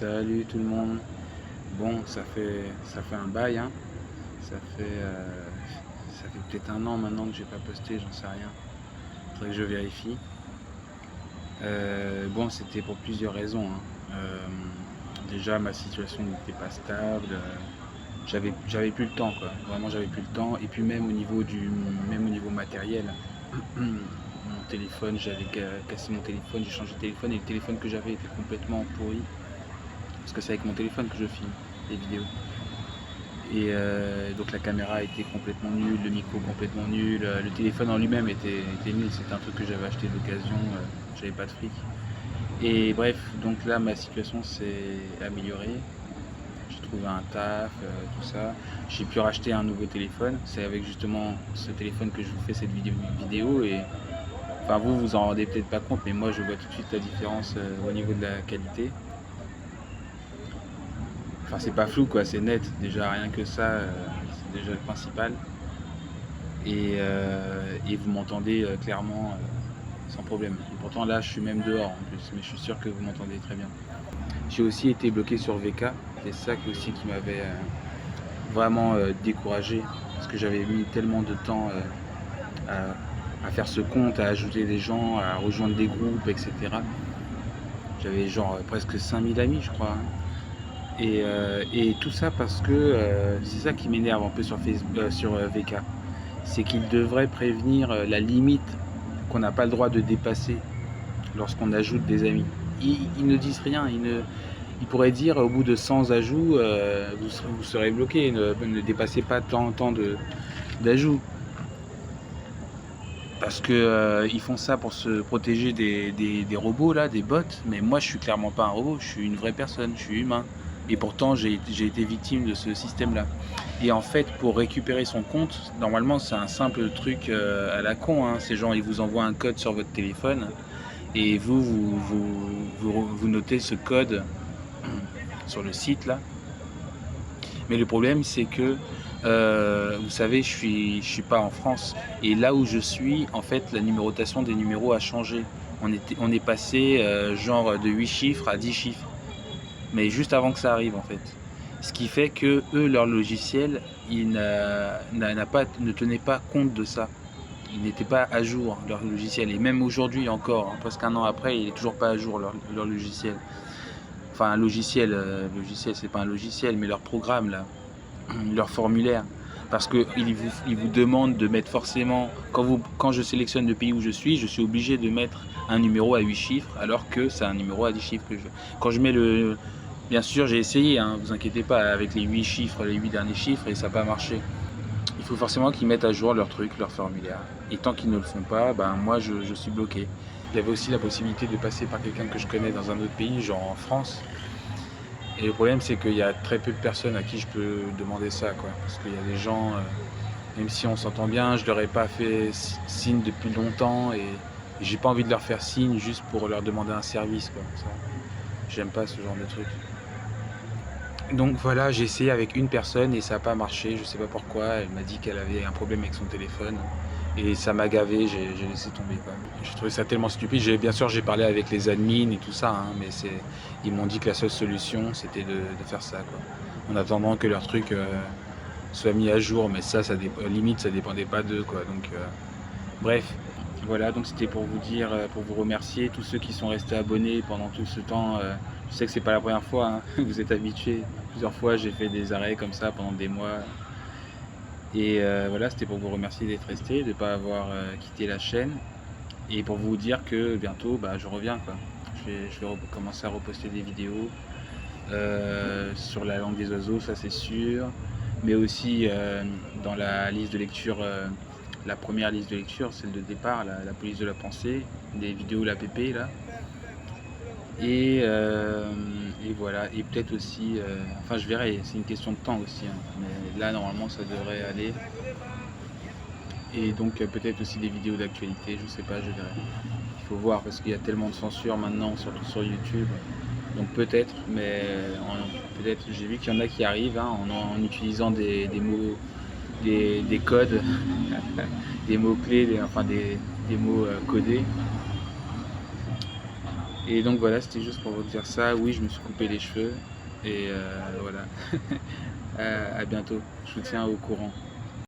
Salut tout le monde. Bon, ça fait un bail, hein. Ça fait peut-être un an maintenant que j'ai pas posté, j'en sais rien. Faudrait que je vérifie. Bon, c'était pour plusieurs raisons, hein. Déjà, ma situation n'était pas stable. J'avais plus le temps, quoi. Vraiment, j'avais plus le temps. Et puis même au niveau matériel, mon téléphone, j'avais cassé mon téléphone, j'ai changé de téléphone et le téléphone que j'avais était complètement pourri. Parce que c'est avec mon téléphone que je filme les vidéos. Et donc la caméra était complètement nulle, le micro complètement nul, le téléphone en lui-même était nul, c'était un truc que j'avais acheté d'occasion, j'avais pas de fric. Et bref, donc là ma situation s'est améliorée, j'ai trouvé un taf, tout ça. J'ai pu racheter un nouveau téléphone, c'est avec justement ce téléphone que je vous fais cette vidéo et enfin vous vous en rendez peut-être pas compte, mais moi je vois tout de suite la différence au niveau de la qualité. Enfin c'est pas flou quoi, c'est net, déjà rien que ça, c'est déjà le principal. Et vous m'entendez clairement sans problème. Et pourtant là je suis même dehors en plus, mais je suis sûr que vous m'entendez très bien. J'ai aussi été bloqué sur VK, c'est ça aussi qui m'avait vraiment découragé, parce que j'avais mis tellement de temps à faire ce compte, à ajouter des gens, à rejoindre des groupes, etc. J'avais genre presque 5000 amis je crois, hein. Et tout ça parce que c'est ça qui m'énerve un peu sur VK, c'est qu'ils devraient prévenir la limite qu'on n'a pas le droit de dépasser lorsqu'on ajoute des amis. Ils ne disent rien, ils pourraient dire au bout de 100 ajouts, vous serez bloqué, ne dépassez pas tant d'ajouts. Parce que ils font ça pour se protéger des robots là, des bots, mais moi je suis clairement pas un robot, je suis une vraie personne, je suis humain. Et pourtant j'ai été victime de ce système là. Et en fait pour récupérer son compte, normalement c'est un simple truc à la con, hein. Ces gens ils vous envoient un code sur votre téléphone et vous notez ce code sur le site là. Mais le problème c'est que vous savez je suis pas en France et là où je suis en fait la numérotation des numéros a changé. On est passé genre de 8 chiffres à 10 chiffres. Mais juste avant que ça arrive en fait. Ce qui fait que eux, leur logiciel, ne tenait pas compte de ça. Il n'était pas à jour, leur logiciel. Et même aujourd'hui encore, hein, presque un an après, il n'est toujours pas à jour, leur logiciel. Enfin, un logiciel, c'est pas un logiciel, mais leur programme, là, leur formulaire. Parce qu'ils vous demandent de mettre forcément, quand je sélectionne le pays où je suis obligé de mettre un numéro à 8 chiffres, alors que c'est un numéro à 10 chiffres que je... Quand je mets Bien sûr, j'ai essayé, hein, vous inquiétez pas, avec les 8 chiffres, les 8 derniers chiffres, et ça n'a pas marché. Il faut forcément qu'ils mettent à jour leur truc, leur formulaire. Et tant qu'ils ne le font pas, ben moi je suis bloqué. Il y avait aussi la possibilité de passer par quelqu'un que je connais dans un autre pays, genre en France. Et le problème c'est qu'il y a très peu de personnes à qui je peux demander ça, quoi. Parce qu'il y a des gens, même si on s'entend bien, je leur ai pas fait signe depuis longtemps et j'ai pas envie de leur faire signe juste pour leur demander un service, quoi. J'aime pas ce genre de truc. Donc voilà, j'ai essayé avec une personne et ça n'a pas marché, je sais pas pourquoi, elle m'a dit qu'elle avait un problème avec son téléphone et ça m'a gavé, j'ai laissé tomber quoi. J'ai trouvé ça tellement stupide, bien sûr j'ai parlé avec les admins et tout ça, hein, mais ils m'ont dit que la seule solution c'était de faire ça quoi. En attendant que leur truc soit mis à jour, mais limite ça dépendait pas d'eux quoi, donc bref. Voilà, donc c'était pour vous dire, pour vous remercier, tous ceux qui sont restés abonnés pendant tout ce temps. Je sais que c'est pas la première fois, hein, vous êtes habitués. Plusieurs fois j'ai fait des arrêts comme ça pendant des mois. Et voilà, c'était pour vous remercier d'être restés, de ne pas avoir quitté la chaîne. Et pour vous dire que bientôt, je reviens quoi. Je vais commencer à reposter des vidéos sur la langue des oiseaux, ça c'est sûr. Mais aussi dans la liste de lecture. La première liste de lecture, celle de départ, la police de la pensée, des vidéos l'APP là. Et voilà, et peut-être aussi, enfin je verrai, c'est une question de temps aussi, hein, mais là normalement ça devrait aller. Et donc peut-être aussi des vidéos d'actualité, je sais pas, je verrai. Il faut voir parce qu'il y a tellement de censure maintenant, surtout sur YouTube. Donc peut-être, mais peut-être, j'ai vu qu'il y en a qui arrivent hein, en utilisant des mots. Des codes, des mots clés, des mots codés. Et donc voilà, c'était juste pour vous dire ça. Oui, je me suis coupé les cheveux et voilà. À bientôt. Je vous tiens au courant.